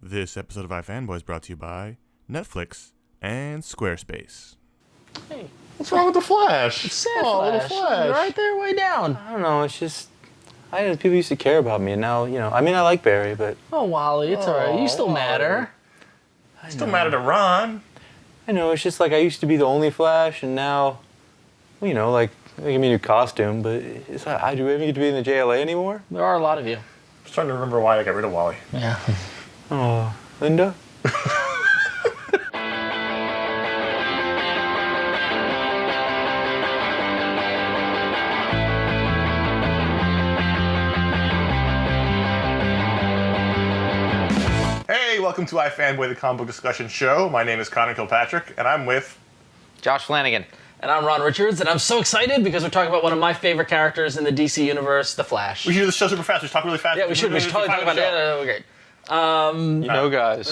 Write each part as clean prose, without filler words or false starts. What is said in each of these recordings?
This episode of iFanboy is brought to you by Netflix and Squarespace. Hey, what's wrong with the Flash? It's sad, Little Flash. Flash. You're right there, way down. I don't know. It's just people used to care about me, and now I mean, I like Barry, but Wally, it's all right. You still matter. Still matter to Ron. I know. It's just like I used to be the only Flash, and now, like they give me a new costume, but it's like, do I even get to be in the JLA anymore? There are a lot of you. I was trying to remember why I got rid of Wally. Yeah. Oh, Linda. Hey, welcome to iFanboy, the comic book discussion show. My name is Conor Kilpatrick, and I'm with Josh Flanagan. And I'm Ron Richards, and I'm so excited because we're talking about one of my favorite characters in the DC universe, The Flash. We should do this show super fast. We should talk really fast. Yeah, we should totally talk about it. Yeah, great. Guys,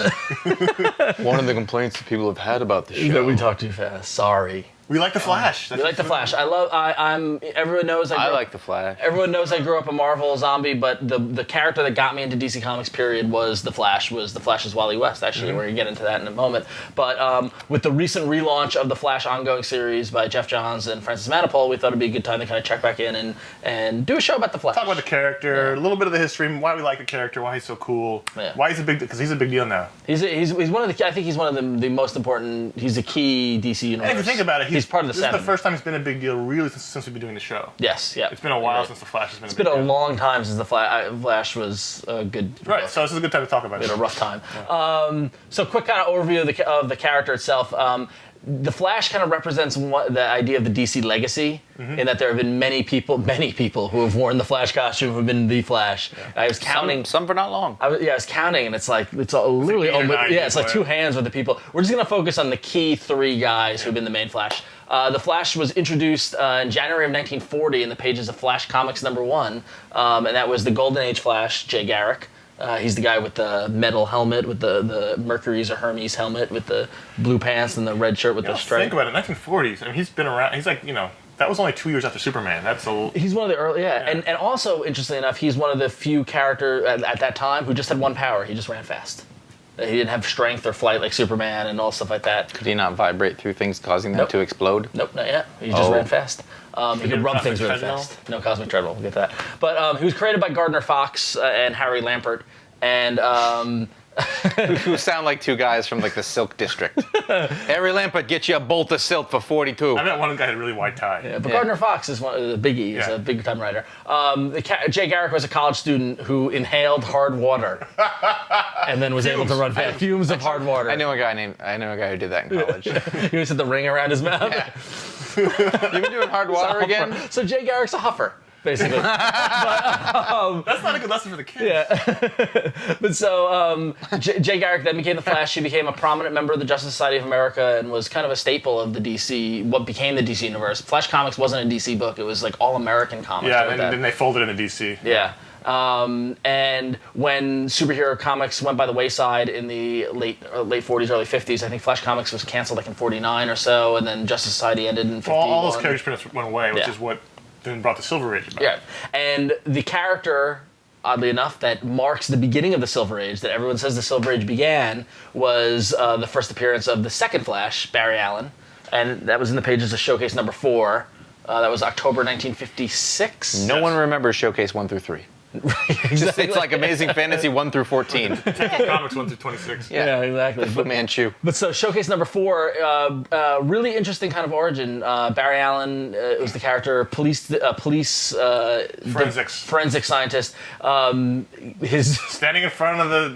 one of the complaints that people have had about the show. That we talk too fast. Sorry. We like the Flash. We like the Flash. Everyone knows I like the Flash. Everyone knows I grew up a Marvel zombie, but the character that got me into DC Comics, period, was the Flash. Was the Flash's Wally West, actually. We're gonna get into that in a moment. But with the recent relaunch of the Flash ongoing series by Jeff Johns and Francis Manapul, we thought it'd be a good time to kind of check back in and do a show about the Flash. Talk about the character, a little bit of the history, why we like the character, why he's so cool, why he's because he's a big deal now. He's one of the. I think he's one of the most important. He's a key DC universe. And if you think about it, he's part of the This is the first time it's been a big deal, really, since we've been doing the show. Yes, yeah. It's been a while since the Flash has been. It's been a long time since the Flash was a good. Right, book. so this is a good time to talk about it. We had a rough time. Yeah. So, quick kind of overview of the character itself. The Flash kind of represents the idea of the DC legacy, in that there have been many people who have worn the Flash costume who have been the Flash. Yeah. I was counting. Some for not long. I was counting, and it's literally it's like two hands with the people. We're just going to focus on the key three guys who've been the main Flash. The Flash was introduced in January of 1940 in the pages of Flash Comics #1, and that was the Golden Age Flash, Jay Garrick. He's the guy with the metal helmet, with the Mercury's or Hermes helmet, with the blue pants and the red shirt with the stripe. Think about it, 1940s. I mean, he's been around. He's like, that was only 2 years after Superman. He's one of the early, And also, interestingly enough, he's one of the few characters at that time who just had one power. He just ran fast. He didn't have strength or flight like Superman and all stuff like that. Could he not vibrate through things, causing them to explode? Nope, not yet. He just ran fast. He could rub things really fast. No cosmic treadmill, we'll get to that. But he was created by Gardner Fox and Harry Lampert. And who sound like two guys from like the Silk District. Harry Lampert, get you a bolt of silk for 42. I bet one guy had a really white tie. Yeah, but Gardner Fox is one of the biggie. He's a big time writer. Jay Garrick was a college student who inhaled hard water and then was able to run fast. Fumes of hard water. I know a guy who did that in college. He always had the ring around his mouth. Yeah. You been doing hard water again? So Jay Garrick's a huffer. Basically. That's not a good lesson for the kids. Yeah. But so Jay Garrick then became the Flash. He became a prominent member of the Justice Society of America and was kind of a staple of the DC, what became the DC universe. Flash Comics wasn't a DC book. It was like all-American comics. Yeah, and then they folded into DC. Yeah. And when superhero comics went by the wayside in the late 40s, early 50s, I think Flash Comics was canceled like in 49 or so, and then Justice Society ended in 51. All those characters pretty much went away, which is what then brought the Silver Age about. Yeah, and the character, oddly enough, that marks the beginning of the Silver Age, that everyone says the Silver Age began, was the first appearance of the second Flash, Barry Allen, and that was in the pages of Showcase #4. That was October 1956. No one remembers Showcase 1 through 3. Exactly. It's like Amazing Fantasy 1 through 14. Detective Comics 1 through 26. Yeah, exactly. The Fu Manchu. But so Showcase #4, really interesting kind of origin. Barry Allen was the character, police forensic scientist. His standing in front of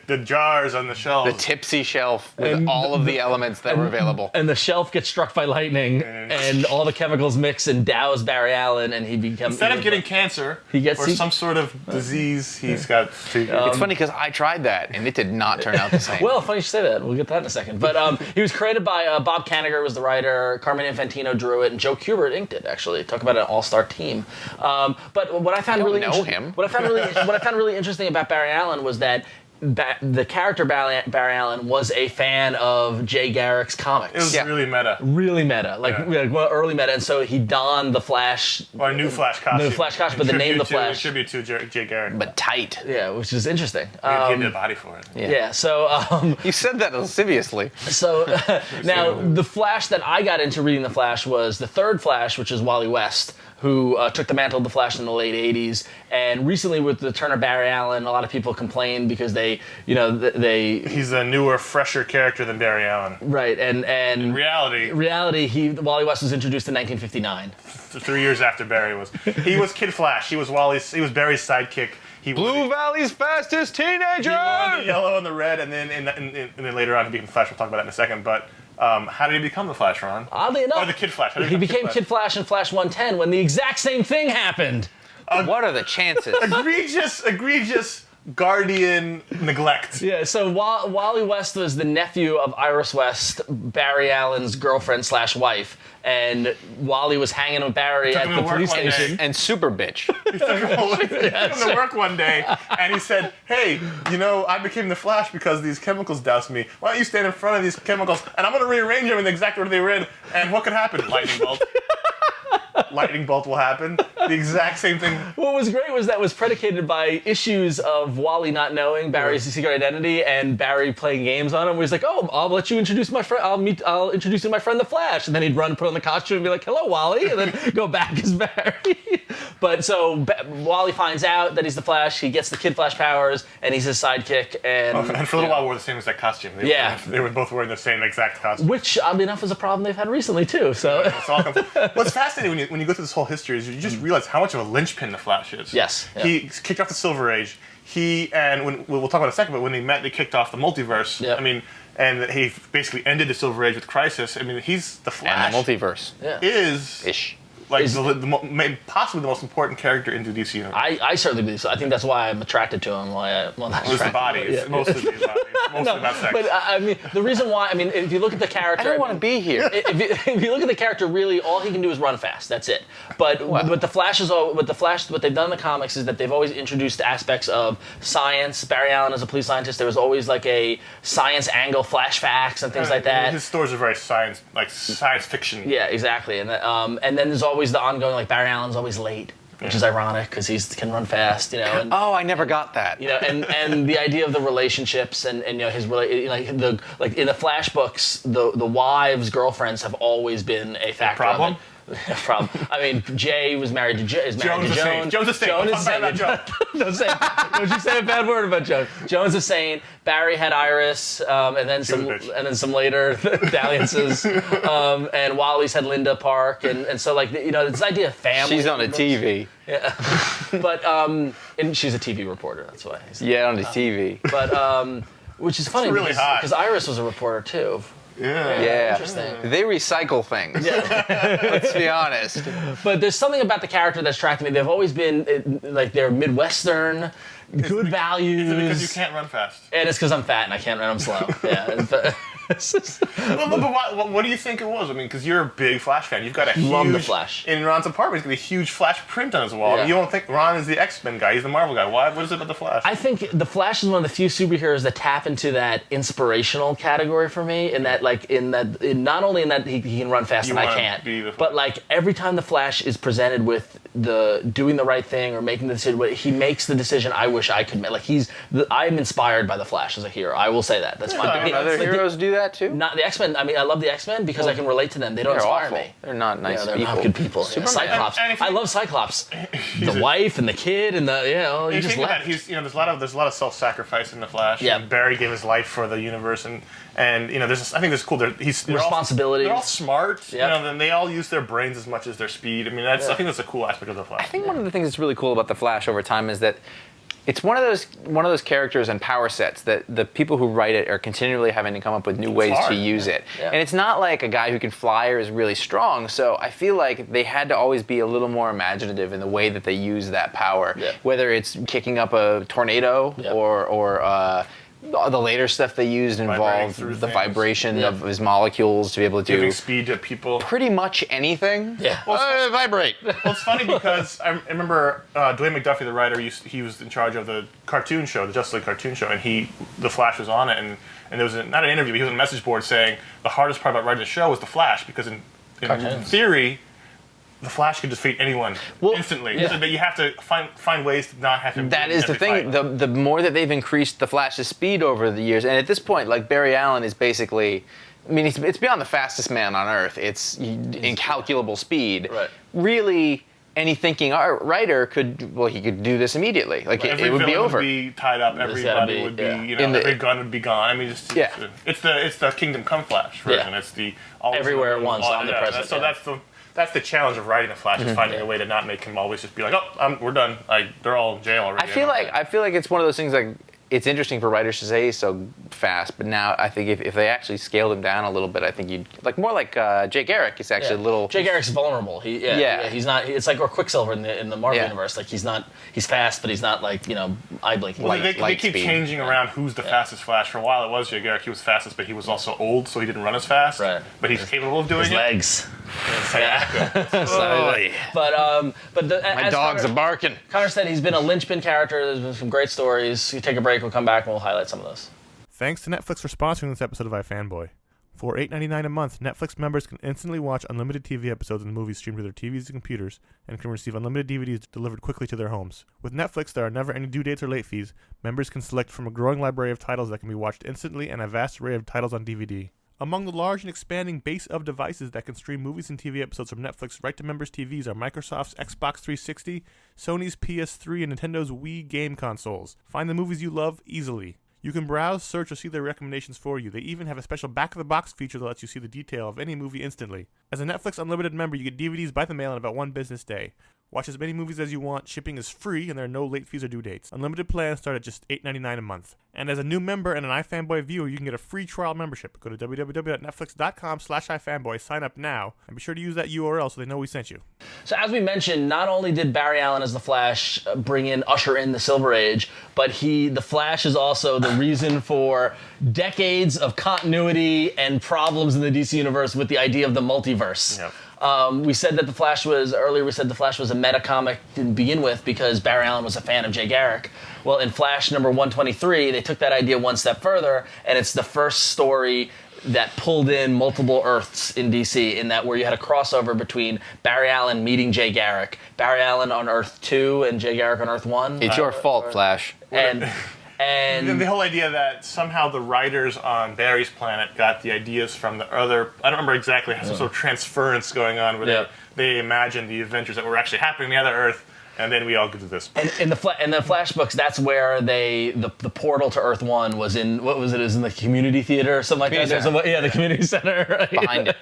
the jars on the shelves. The tipsy shelf with all of the elements that were available. And the shelf gets struck by lightning, and all the chemicals mix and douse Barry Allen, and he becomes... Instead of getting cancer, or some sort of disease, he's got... It's funny because I tried that, and it did not turn out the same. Well, funny you say that. We'll get to that in a second. But he was created by Bob Kanigher was the writer, Carmine Infantino drew it, and Joe Kubert inked it, actually. Talk about an all-star team. But what I found really interesting about Barry Allen was that the character Barry Allen was a fan of Jay Garrick's comics. It was really meta. Really meta, early meta, and so he donned the Flash. Or a new Flash costume. The Flash costume, but the name the Flash. Tribute to Jay Garrick. But tight. Yeah, which is interesting. He did a body for it. Yeah, so... you said that lasciviously. So, now, the Flash that I got into reading the Flash was the third Flash, which is Wally West, who took the mantle of the Flash in the late 80s. And recently with the turn of Barry Allen, a lot of people complained because they... He's a newer, fresher character than Barry Allen. Right, and in reality, Wally West was introduced in 1959. 3 years after Barry was. He was Kid Flash. He was Barry's sidekick. Blue Valley's fastest teenager! He wore the yellow and the red, and then later on he became Flash. We'll talk about that in a second, but... how did he become the Flash, Ron? Oddly enough, or the Kid Flash. He became Kid Flash in Flash 110 when the exact same thing happened. What are the chances? egregious Guardian neglect. Yeah, so Wally West was the nephew of Iris West, Barry Allen's girlfriend / wife, and Wally was hanging with Barry at the police station. And super bitch. He took him to work one day, and he said, hey, I became the Flash because these chemicals doused me. Why don't you stand in front of these chemicals, and I'm going to rearrange them in the exact order they were in, and what could happen? Lightning bolt. Lightning bolt will happen. The exact same thing. What was great was that was predicated by issues of Wally not knowing Barry's secret identity and Barry playing games on him. Where he's like, "Oh, I'll let you introduce my friend. I'll introduce you to my friend the Flash." And then he'd run, put on the costume, and be like, "Hello, Wally," and then go back as Barry. But so Wally finds out that he's the Flash. He gets the Kid Flash powers, and he's his sidekick. And for a little while, wore the same exact costume. They were both wearing the same exact costume. Which, oddly enough, is a problem they've had recently too. So what's fascinating when you go through this whole history is you just realize how much of a linchpin the Flash is. Yes. Yeah. He kicked off the Silver Age. We'll talk about it in a second, but when they met, they kicked off the multiverse. Yep. I mean, and he basically ended the Silver Age with Crisis. I mean, he's the Flash. And the multiverse. Is possibly the most important character in the DC universe. I certainly believe so. I think that's why I'm attracted to him. It's the body. It's mostly the body. It's mostly about sex. But I mean, the rean why, if you look at the character... I don't want to be here. If you look at the character, really, all he can do is run fast. That's it. But what they've done in the comics is that they've always introduced aspects of science. Barry Allen is a police scientist. There was always like a science angle, Flash facts, and things like that. His stories are very science fiction. Yeah, exactly. And then there's always the ongoing, like Barry Allen's always late, which is ironic because he can run fast, And, I never got that. And the idea of the relationships and his in the Flash books, the wives, girlfriends have always been a factor. Problem. Problem. I mean, Jay was married to Jones. Jones is Joan is a saint. Don't you say a bad word about Joan. Joan's a saint. Barry had Iris, and then some later dalliances. And Wally's had Linda Park, and so this idea of family. She's on a TV. Yeah, but and she's a TV reporter. That's why. Yeah, on the TV. But which is funny because Iris was a reporter too. Yeah. Interesting. They recycle things. Yeah. Let's be honest. But there's something about the character that's attracted me. They've always been they're Midwestern, good values. Is it because you can't run fast? And it's because I'm fat and I can't run. I'm slow. Yeah. But what do you think it was? I mean, because you're a big Flash fan. You've got a Love the Flash. In Ron's apartment, he's got a huge Flash print on his wall. Yeah. You don't think Ron is the X-Men guy. He's the Marvel guy. Why? What is it about the Flash? I think the Flash is one of the few superheroes that tap into that inspirational category for me. Not only in that he can run fast and I can't, but every time the Flash is presented with doing the right thing or making the decision, he makes the decision I wish I could make. I'm inspired by the Flash as a hero. I will say that. That's fine. Other heroes do that too? Not the X-Men. I mean, I love the X-Men because I can relate to them. They don't inspire awful. me. They're not nice they're people. Not good people. Yeah, Cyclops. I love Cyclops. The wife and the kid and you just left. There's a lot of self-sacrifice in the Flash. Yeah. And Barry gave his life for the universe, and I think this is cool. Responsibility. They're all smart. Yep. And they all use their brains as much as their speed. I mean, I think that's a cool aspect of the Flash. I think one of the things that's really cool about the Flash over time is that it's one of those characters and power sets that the people who write it are continually having to come up with new ways to use it. Yeah. And it's not like a guy who can fly or is really strong, so I feel like they had to always be a little more imaginative in the way that they use that power. Yeah. Whether it's kicking up a tornado or the later stuff they used involved the things. vibration of his molecules to be able to Giving do speed to people. pretty much anything. Yeah. Vibrate. Well, it's funny because I remember Dwayne McDuffie, the writer, he was in charge of the cartoon show, the Justice League cartoon show, and the Flash was on it, and there was not an interview, but he was on a message board saying the hardest part about writing the show was the Flash, because in theory, the Flash could defeat anyone instantly. Yeah. But you have to find ways to not have him. That is the thing. The more that they've increased the Flash's speed over the years, and at this point, like Barry Allen is basically, I mean, it's beyond the fastest man on Earth. It's incalculable speed. Right. Really, any thinking writer could do this immediately. Like it would be over. Would be tied up. Everybody would be, every gun would be gone. I mean, it's the Kingdom Come Flash version. It's the everywhere at once, omnipresent. So that's the challenge of writing the Flash, is finding a way to not make him always just be like, we're done. They're all in jail already. I feel like it's one of those things, like, it's interesting for writers to say so fast, but now I think if they actually scaled him down a little bit, I think you'd more like Jay Garrick is actually a little. Jay Garrick's vulnerable. He's not. It's like Quicksilver in the Marvel universe. Like he's fast, but he's not like eye blinking. Well, they keep changing around who's the fastest Flash. For a while, it was Jay Garrick. He was fastest, but he was also old, so he didn't run as fast. Right. But he's capable of doing his legs. But my dogs are barking. Connor said he's been a linchpin character. There's been some great stories. You take a break, we'll come back and we'll highlight some of those. Thanks to Netflix for sponsoring this episode of iFanboy. For $8.99 a month, Netflix members can instantly watch unlimited TV episodes and movies streamed to their TVs and computers, and can receive unlimited DVDs delivered quickly to their homes. With Netflix, there are never any due dates or late fees. Members can select from a growing library of titles that can be watched instantly, and a vast array of titles on DVD. Among the large and expanding base of devices that can stream movies and TV episodes from Netflix right to members' TVs are Microsoft's Xbox 360, Sony's PS3, and Nintendo's Wii game consoles. Find the movies you love easily. You can browse, search, or see their recommendations for you. They even have a special back-of-the-box feature that lets you see the detail of any movie instantly. As a Netflix Unlimited member, you get DVDs by the mail in about 1 business day. Watch as many movies as you want, shipping is free, and there are no late fees or due dates. Unlimited plans start at just $8.99 a month. And as a new member and an iFanboy viewer, you can get a free trial membership. Go to www.netflix.com/iFanboy, sign up now, and be sure to use that URL so they know we sent you. So as we mentioned, not only did Barry Allen as the Flash usher in the Silver Age, but the Flash is also the reason for decades of continuity and problems in the DC universe with the idea of the multiverse. Yep. We said that the Flash was a meta comic to begin with because Barry Allen was a fan of Jay Garrick. Well, in Flash number 123, they took that idea one step further, and it's the first story that pulled in multiple Earths in DC, in that where you had a crossover between Barry Allen meeting Jay Garrick, Barry Allen on Earth 2 and Jay Garrick on Earth 1. It's your fault, Flash. And the whole idea that somehow the writers on Barry's planet got the ideas from the other, I don't remember exactly, some sort of transference going on where they imagined the adventures that were actually happening on the other Earth, and then we all get to this. And in the Flash books, that's where the portal to Earth 1 was in, what was it? It was in the community theater or something like that. The community center. Right? Behind it.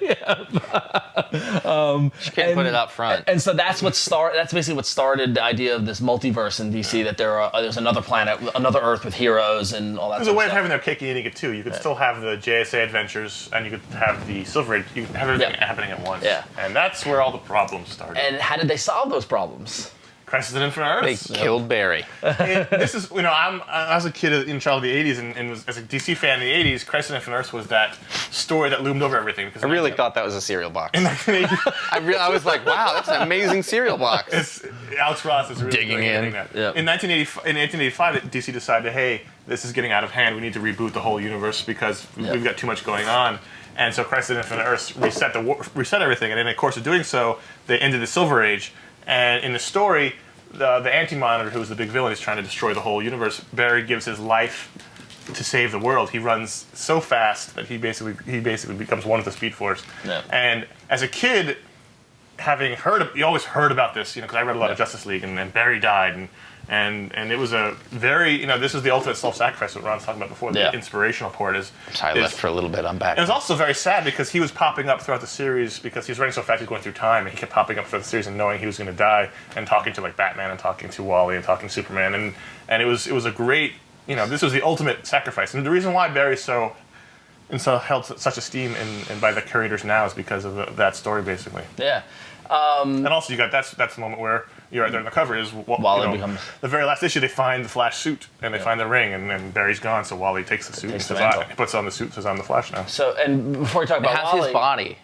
She can't put it up front. And so that's basically what started the idea of this multiverse in DC, that there's another planet, another Earth with heroes and all that There's sort a way of of having their cake and eating it too. You could still have the JSA adventures, and you could have the Silver Age. You could have everything happening at once. Yeah. And that's where all the problems started. And how did they solve those problems? Crisis on Infinite Earths. They killed Barry. This is, I was a kid in child of the 80s, and was, as a DC fan in the 80s, Crisis on Infinite Earths was that story that loomed over everything. Because I really thought that was a cereal box. In 1980, I was like, wow, that's an amazing cereal box. Alex Ross is really digging in. That. Yep. In 1985, DC decided, hey, this is getting out of hand. We need to reboot the whole universe because we've got too much going on. And so Crisis on Infinite Earths reset everything. And in the course of doing so, they ended the Silver Age. And in the story, the Anti-Monitor, who's the big villain, is trying to destroy the whole universe. Barry gives his life to save the world. He runs so fast that he basically becomes one with the Speed Force. Yeah. And as a kid, you always heard about this, because I read a lot of Justice League, and Barry died, and it was a very, this is the ultimate self-sacrifice, what Ron's talking about before, the inspirational part is. So I left for a little bit, I'm back. It was also very sad because he was popping up throughout the series because he was running so fast, he was going through time, and he kept popping up throughout the series and knowing he was going to die, and talking to Batman, and talking to Wally, and talking to Superman, and it was a great, this was the ultimate sacrifice. And the reason why Barry's so and so held such esteem and by the curators now is because of that story, basically. Yeah. And also, you got that's the moment where you're right there on the cover is Wally becomes the very last issue. They find the Flash suit and they find the ring, and then Barry's gone. So Wally takes the suit and says, he puts on the suit and says, "I'm the Flash now." So, and before we talk about how's Wally, his body?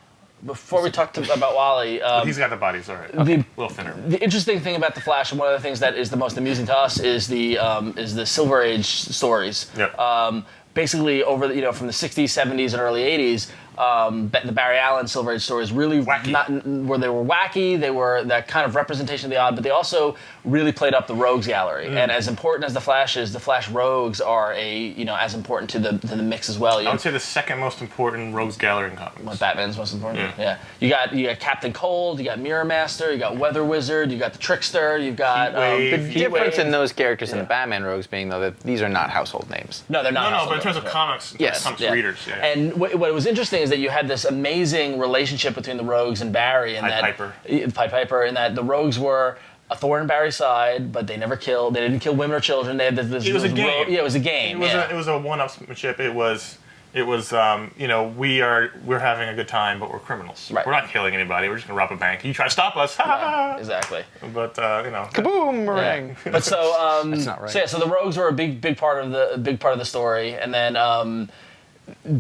Before we talk about Wally, he's got the body. It's all right. Okay. A little thinner. The interesting thing about the Flash, and one of the things that is the most amusing to us, is the Silver Age stories. Yep. Basically, over from the 60s, 70s, and early 80s, the Barry Allen Silver Age stories really where they were wacky. They were that kind of representation of the odd, but they also really played up the Rogues gallery. And as important as the Flash is, the Flash Rogues are as important to the mix as well. I would say the second most important Rogues gallery in comics. What, Batman's most important? Yeah. You got Captain Cold, you got Mirror Master, you got Weather Wizard, you got the Trickster, you've got the difference in those characters and the Batman Rogues being though that these are not household names. No, they're not. No, but in terms of comics, comics readers. Yeah. And what was interesting is that you had this amazing relationship between the Rogues and Barry, and Pied Piper, and that the Rogues were a thorn in Barry's side, but they never killed. They didn't kill women or children. They had this. It was a game. It was a game. It was a one-upsmanship. It was. We're having a good time, but we're criminals. Right. We're not killing anybody. We're just gonna rob a bank. You try to stop us. Yeah, exactly. But kaboom! Ring. But so that's not right. So the Rogues were a big part of the story, and then.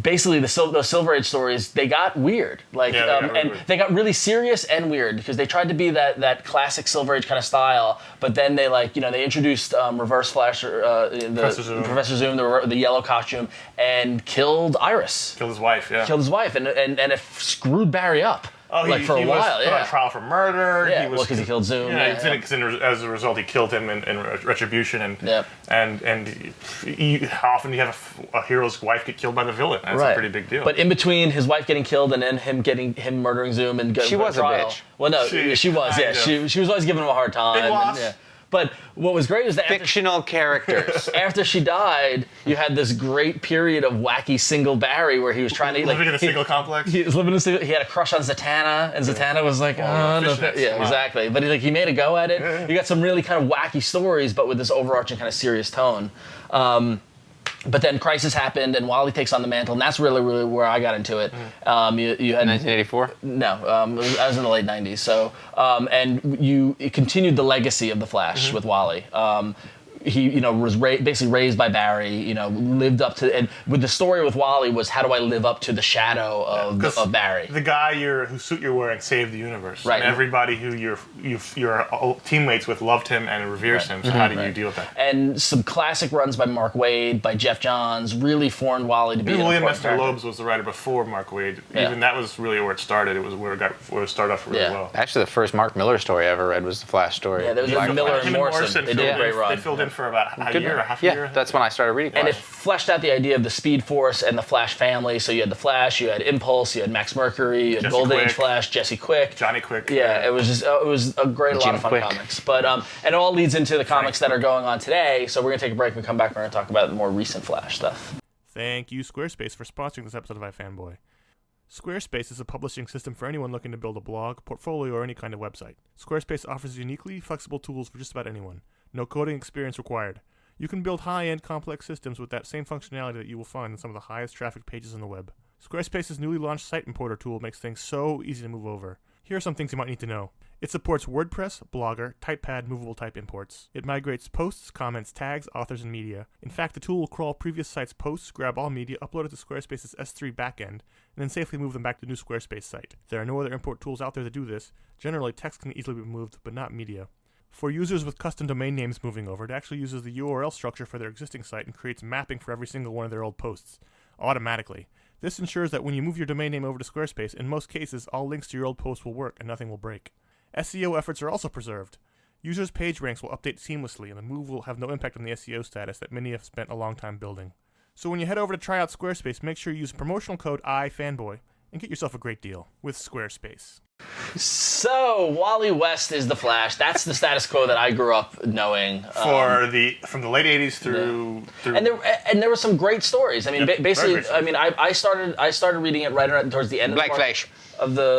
Basically, those Silver Age stories, they got weird. They got really serious and weird because they tried to be that classic Silver Age kind of style, but then they they introduced Reverse Flash, Professor Zoom, the yellow costume, and killed Iris. Killed his wife, and it screwed Barry up. Oh, for a while, put on trial for murder. Yeah, because he killed Zoom. As a result, he killed him in retribution, and often you have a hero's wife get killed by the villain. That's a pretty big deal. But in between his wife getting killed and then him murdering Zoom and going she was trial, a bitch. Well, no, she was. Yeah, she was always giving him a hard time. Big loss. But what was great was that fictional characters. After she died, you had this great period of wacky single Barry where he was trying to living in a single complex. He was living in a single. He had a crush on Zatanna, and Zatanna was like, exactly. But he made a go at it. Yeah. You got some really kind of wacky stories, but with this overarching kind of serious tone. But then Crisis happened, and Wally takes on the mantle, and that's really, really where I got into it. You had 1984? No, I was in the late 90s. So, and it continued the legacy of the Flash with Wally. He, was basically raised by Barry. Lived up to, and with the story with Wally was how do I live up to the shadow of Barry? The guy whose suit you're wearing saved the universe. Right. And everybody who your teammates with loved him and reveres him. So how do you deal with that? And some classic runs by Mark Waid, by Jeff Johns, really formed Wally to be. William Mester Loebs was the writer before Mark Waid. Even that was really where it started. It was where it started off really well. Actually, the first Mark Miller story I ever read was the Flash story. Yeah, there was Miller and Morrison. They did a great run. They filled in for about a year, a half a year. That's when I started reading Flash. And it fleshed out the idea of the Speed Force and the Flash family. So you had the Flash, you had Impulse, you had Max Mercury, you had Golden Age Flash, Jesse Quick, Johnny Quick. Yeah, it was a lot of fun comics. But and it all leads into the comics that are going on today. So we're gonna take a break. When we come back, we're gonna talk about the more recent Flash stuff. Thank you, Squarespace, for sponsoring this episode of iFanboy. Squarespace is a publishing system for anyone looking to build a blog, portfolio, or any kind of website. Squarespace offers uniquely flexible tools for just about anyone. No coding experience required. You can build high-end complex systems with that same functionality that you will find in some of the highest traffic pages on the web. Squarespace's newly launched site importer tool makes things so easy to move over. Here are some things you might need to know. It supports WordPress, Blogger, TypePad, movable type imports. It migrates posts, comments, tags, authors, and media. In fact, the tool will crawl previous sites' posts, grab all media, upload it to Squarespace's S3 backend, and then safely move them back to the new Squarespace site. There are no other import tools out there that do this. Generally, text can easily be moved, but not media. For users with custom domain names moving over, it actually uses the URL structure for their existing site and creates mapping for every single one of their old posts, automatically. This ensures that when you move your domain name over to Squarespace, in most cases, all links to your old posts will work and nothing will break. SEO efforts are also preserved. Users' page ranks will update seamlessly, and the move will have no impact on the SEO status that many have spent a long time building. So when you head over to try out Squarespace, make sure you use promotional code iFanboy and get yourself a great deal with Squarespace. So, Wally West is the Flash. That's the status quo that I grew up knowing. From the late 80s through... And there were some great stories. I mean, basically, I started reading it right towards the end of Black Flash of the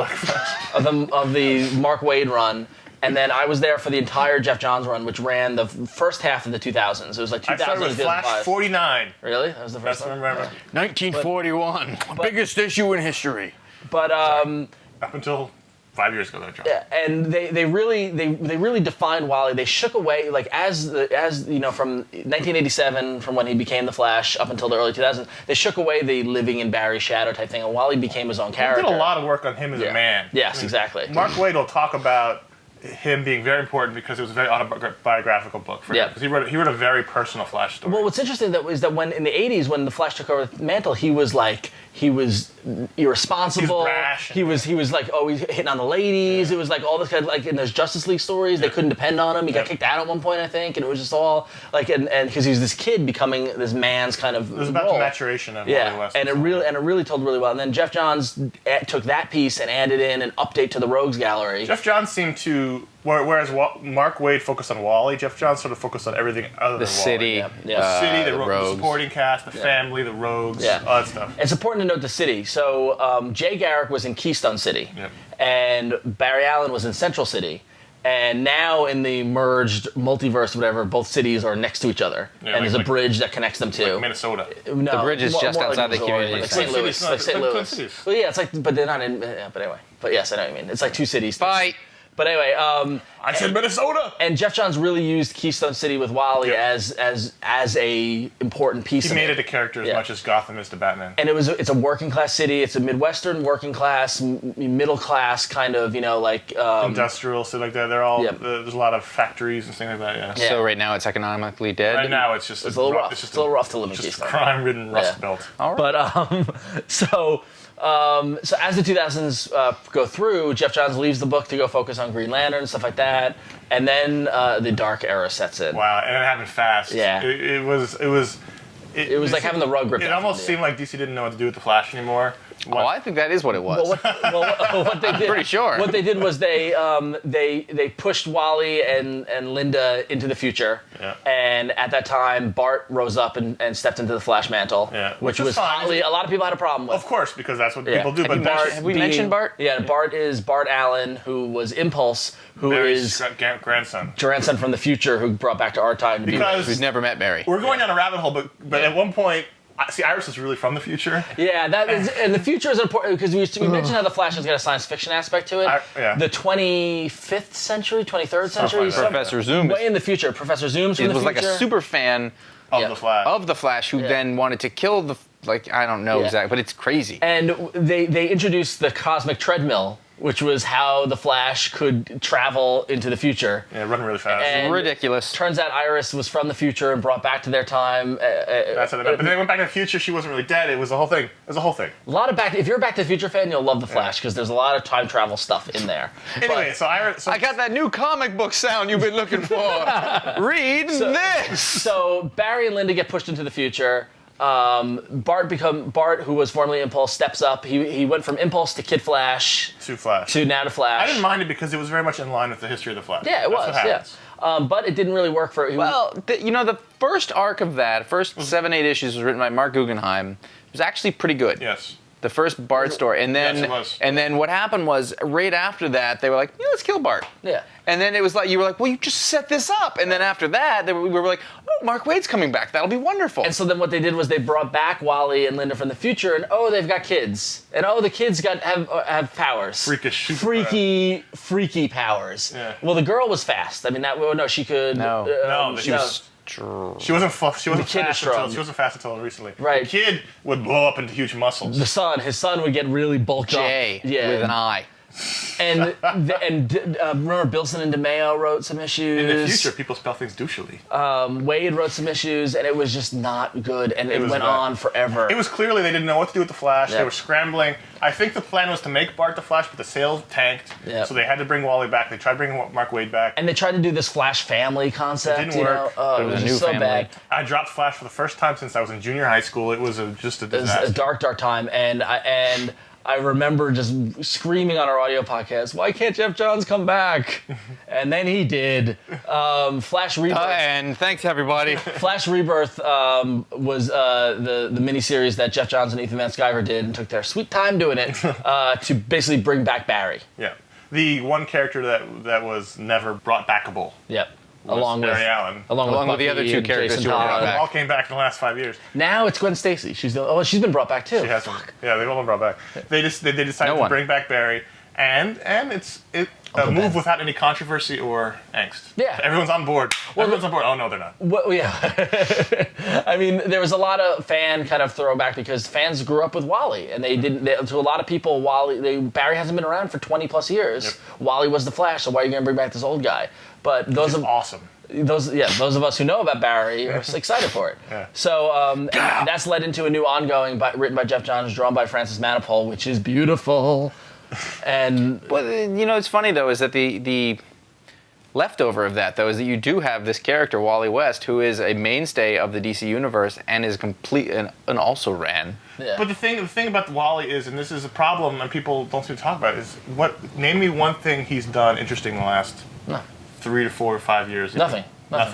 Mark Waid run. And then I was there for the entire Jeff Johns run, which ran the first half of the 2000s. It was like 2000 I started with to Flash 2005. 49. Really? That was the first That's one? what I remember. 1941, biggest issue in history. But Up until 5 years ago, that dropped. yeah, and they really defined Wally. They shook away, like, as you know, from 1987, from when he became the Flash up until the early 2000s, they shook away the living in Barry's shadow type thing, and Wally became his own character. He did a lot of work on him as a man. Yes, exactly. Mark Waid will talk about him being very important because it was a very autobiographical book for him. Because he wrote a very personal Flash story. Well, what's interesting is that when in the 80s, when the Flash took over the mantle, he was irresponsible. He was brash. He was like always hitting on the ladies. It was like all this kind of, like, in those Justice League stories, they couldn't depend on him. He got kicked out at one point, I think, and it was just all like, and because he was this kid becoming this man's kind of it was about role. the maturation of Wally West. And it really told really well. And then Jeff Johns took that piece and added in an update to the Rogues Gallery. Jeff Johns seemed to, whereas Mark Waid focused on Wally, Jeff Johns sort of focused on everything other than City, Wally. The city, the Rogues. supporting cast, the family, the Rogues, all that stuff. It's important to note the city. So Jay Garrick was in Keystone City, and Barry Allen was in Central City. And now in the merged multiverse, whatever, both cities are next to each other, and there's a bridge that connects them to Like Minnesota. No, The bridge is just more outside the Missouri, community like center. St. Louis, Twin like Cities, St. no, Twin Louis. Cities. Well, yeah, it's like, but they're not in. But anyway, but yes, I know what you mean. It's like two cities. Fight. But anyway, I said Minnesota! and Jeff Johns really used Keystone City with Wally as a important piece. He of made it a character as much as Gotham is to Batman. And it's a working class city. It's a Midwestern working class, middle class kind of, like Industrial, so like that. They're all there's a lot of factories and things like that. Yeah. So right now it's economically dead. Right now it's just it's a little rough. It's just a little rough to live in just a Keystone. crime-ridden Rust Belt. All right. But so as the 2000s go through, Jeff Johns leaves the book to go focus on Green Lantern and stuff like that, and then the dark era sets in. Wow, and it happened fast. Yeah. It was like having the rug ripped It out almost from you. seemed like DC didn't know what to do with the Flash anymore. Oh, I think that is what it was. What they did, pretty sure. What they did was they pushed Wally and Linda into the future, and at that time Bart rose up and stepped into the Flash mantle, which was fine. hotly, a lot of people had a problem with. Of course, because that's what people do. But Have we mentioned Bart? Yeah, Bart is Bart Allen, who was Impulse, who is grandson from the future, who brought back to our time to because We've never met Barry. we're going down a rabbit hole, but at one point. See, Iris is really from the future. Yeah, that is, and the future is important because we mentioned how the Flash has got a science fiction aspect to it. The 25th century, 23rd century, Professor Zoom way in the future. Professor Zoom's from the future. was like a super fan Of the Flash. who then wanted to kill the I don't know exactly, but it's crazy. And they introduced the cosmic treadmill, which was how the Flash could travel into the future. Yeah, running really fast. And ridiculous. Turns out Iris was from the future and brought back to their time. That's how they met. But then they went back to the future. She wasn't really dead. It was a whole thing. A lot of If you're a Back to the Future fan, you'll love the Flash because there's a lot of time travel stuff in there. Anyway, so Iris. I got that new comic book sound you've been looking for. Read this. So Barry and Linda get pushed into the future. Bart, who was formerly Impulse, steps up. He went from Impulse to Kid Flash To Flash. to now to Flash. I didn't mind it because it was very much in line with the history of the Flash. Yeah, it was. That's what happens. But it didn't really work for. The first arc of that, first 7-8 issues was written by Mark Guggenheim. It was actually pretty good. Yes. The first Bart story, and then Yes, it was. and then what happened was right after that they were like, let's kill Bart. Yeah. And then it was like you were like, well, you just set this up, and then after that we were like, oh, Mark Waid's coming back. That'll be wonderful. And so then what they did was they brought back Wally and Linda from the future, and they've got kids, and the kids have powers. Freakish. Freaky powers. Yeah. Well, the girl was fast. I mean, she could. She wasn't She wasn't fast until recently. Right. The kid would blow up into huge muscles. His son would get really bulked Jay up. Yeah. with an I. And remember Bilson and DeMeo wrote some issues. In the future, people spell things douchily. Wade wrote some issues, and it was just not good, and it went on forever. It was clearly they didn't know what to do with the Flash. Yeah. They were scrambling. I think the plan was to make Bart the Flash, but the sales tanked. Yeah. So they had to bring Wally back. They tried to bring Mark Waid back. And they tried to do this Flash family concept. It didn't work. It was a new just so family. bad. I dropped Flash for the first time since I was in junior high school. It was just a It was disaster. a dark, dark time, and I remember just screaming on our audio podcast, "Why can't Jeff Johns come back?" And then he did. Flash Rebirth. And thanks, everybody. Flash Rebirth was the miniseries that Jeff Johns and Ethan Van Sciver did and took their sweet time doing it to basically bring back Barry. Yeah. the one character that was never brought backable. Yep. Along with Barry Allen. Along with the other two characters who were brought back. All came back in the last 5 years. Now it's Gwen Stacy. She's been brought back too. She has been. Yeah, they've all been brought back. They decided to bring back Barry, and it's a move without any controversy or angst. Yeah. Everyone's on board. Everyone's on board. Oh, no, they're not. Well, yeah. I mean, there was a lot of fan kind of throwback because fans grew up with Wally, and to a lot of people, Barry hasn't been around for 20 plus years. Yep. Wally was the Flash, so why are you going to bring back this old guy? But those are awesome. Those of us who know about Barry are excited for it. Yeah. So and that's led into a new ongoing written by Jeff Johns, drawn by Francis Manapul, which is beautiful. And it's funny though is that the leftover of that though is that you do have this character Wally West who is a mainstay of the DC universe and is complete and also ran. Yeah. But the thing about Wally is, and this is a problem, and people don't seem to talk about it, is name me one thing he's done interesting in the last 3 to 4 or 5 years. Nothing. Well,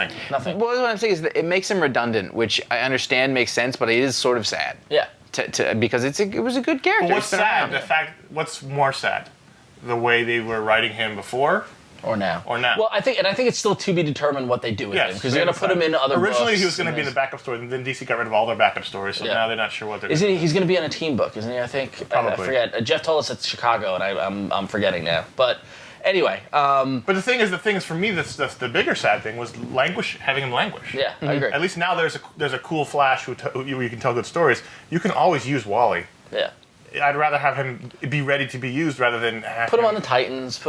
what I'm saying is that it makes him redundant, which I understand makes sense, but it is sort of sad. Yeah. Because it was a good character. But what's sad? What's more sad? The way they were writing him before, or now? Well, I think it's still to be determined what they do with him because they're going to put him in other. Originally, books he was going to be in the backup story, and then DC got rid of all their backup stories, so now they're not sure what they're. Isn't he? He's going to be in a team book, isn't he? I think. Probably. I forget. Jeff told us it's Chicago, and I'm forgetting now. But anyway. But the thing is, for me, that's the bigger sad thing was having him languish. Yeah, I agree. At least now there's a cool Flash who you can tell good stories. You can always use Wally. Yeah. I'd rather have him be ready to be used rather than put him on the Titans.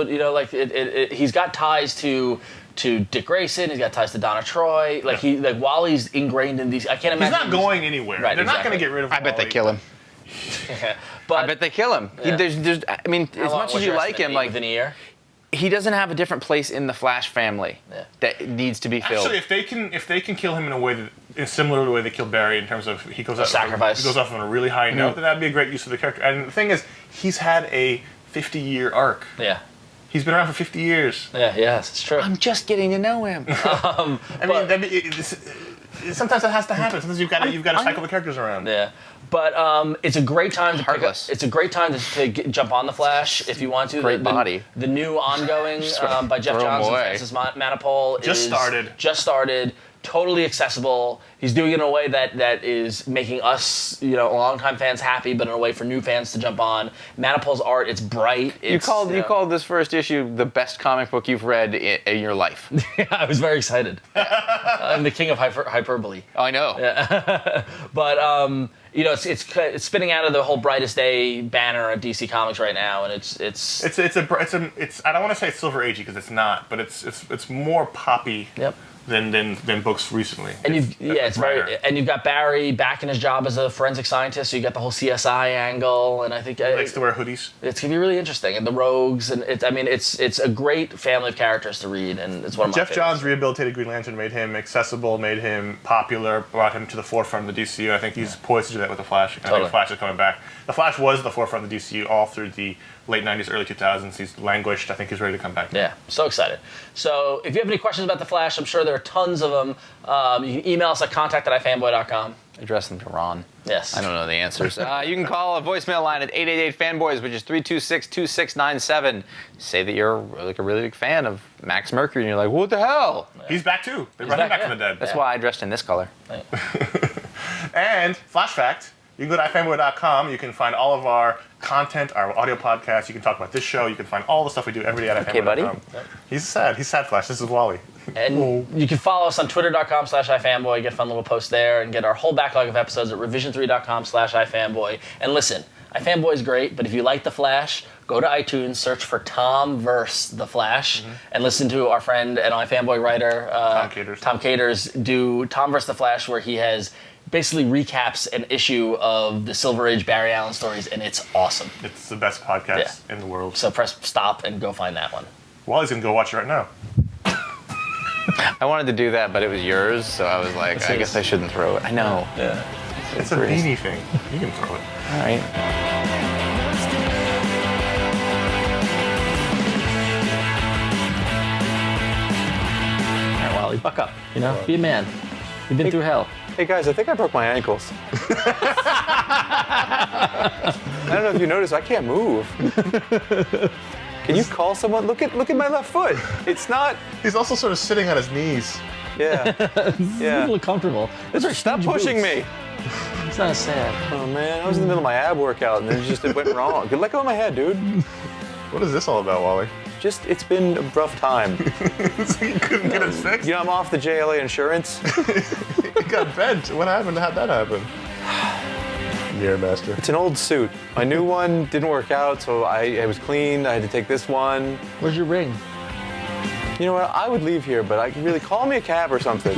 He's got ties to Dick Grayson. He's got ties to Donna Troy. Wally's ingrained in these. I can't imagine. He's not going anywhere. Right, They're not going to get rid of. I bet they kill him. But I bet they kill him. Yeah. I mean, as much as you like him, within a year. He doesn't have a different place in the Flash family that needs to be filled. Actually, if they can kill him in a way that is similar to the way they killed Barry in terms of he goes off on a really high note, then that'd be a great use of the character. And the thing is, he's had a 50-year arc. Yeah. He's been around for 50 years. Yeah, yes, it's true. I'm just getting to know him. Sometimes that has to happen. Sometimes you've got to cycle the characters around. Yeah. But it's a great time to It's a great time to jump on the Flash if you want to. Great body. The new ongoing by Jeff Johns and Francis Manapul Just started. Totally accessible. He's doing it in a way that is making us, longtime fans happy, but in a way for new fans to jump on. Manapul's art, it's bright. You called this first issue the best comic book you've read in your life. I was very excited. I'm the king of hyperbole. Oh, I know. Yeah. But it's spinning out of the whole Brightest Day banner at DC Comics right now, and it's I don't want to say it's Silver Agey because it's not, but it's more poppy. Yep. Than books recently. And you've got Barry back in his job as a forensic scientist, so you got the whole CSI angle, and I think he likes to wear hoodies. It's gonna be really interesting, and the Rogues, and it's a great family of characters to read, and it's one of my favorites. Jeff Johns rehabilitated Green Lantern, made him accessible, made him popular, brought him to the forefront of the DCU. I think he's poised to do that with the Flash. I think Flash is coming back. The Flash was at the forefront of the DCU all through the late 90s, early 2000s. He's languished. I think he's ready to come back. Yeah, so excited. So if you have any questions about The Flash, I'm sure there are tons of them. You can email us at contact@ifanboy.com. Address them to Ron. Yes. I don't know the answers. You can call a voicemail line at 888-FANBOYS, which is 326-2697. Say that you're a really big fan of Max Mercury, and you're like, what the hell? He's back too. They brought him back from the dead. That's why I dressed in this color. Right. And Flash Fact. You can go to ifanboy.com. You can find all of our content, our audio podcasts. You can talk about this show. You can find all the stuff we do every day at ifanboy.com. Okay, buddy. He's sad Flash. This is Wally. And you can follow us on twitter.com/ifanboy, get a fun little post there, and get our whole backlog of episodes at revision3.com/ifanboy. And listen, iFanboy is great, but if you like The Flash, go to iTunes, search for Tom-verse The Flash, and listen to our friend and iFanboy writer, Tom Caters, do Tom-verse The Flash, where he has basically recaps an issue of the Silver Age Barry Allen stories, and it's awesome. It's the best podcast in the world. So press stop and go find that one. Wally's going to go watch it right now. I wanted to do that, but it was yours, so I was like, I guess I shouldn't throw it. I know. Yeah. It's a beanie thing. You can throw it. All right. All right, Wally, buck up. Be a man. You've been through hell. Hey guys, I think I broke my ankles. I don't know if you noticed, I can't move. Can you call someone? Look at my left foot. It's not. He's also sort of sitting on his knees. Yeah. You look comfortable. Stop pushing me. It's not sad. Oh man, I was in the middle of my ab workout and then it went wrong. Let go of my head, dude. What is this all about, Wally? It's been a rough time. So you couldn't get it fixed? You know, I'm off the JLA insurance. It got bent. What happened? How'd that happen? Mirror Master. It's an old suit. My new one didn't work out, so it was clean. I had to take this one. Where's your ring? You know what? I would leave here, but really call me a cab or something.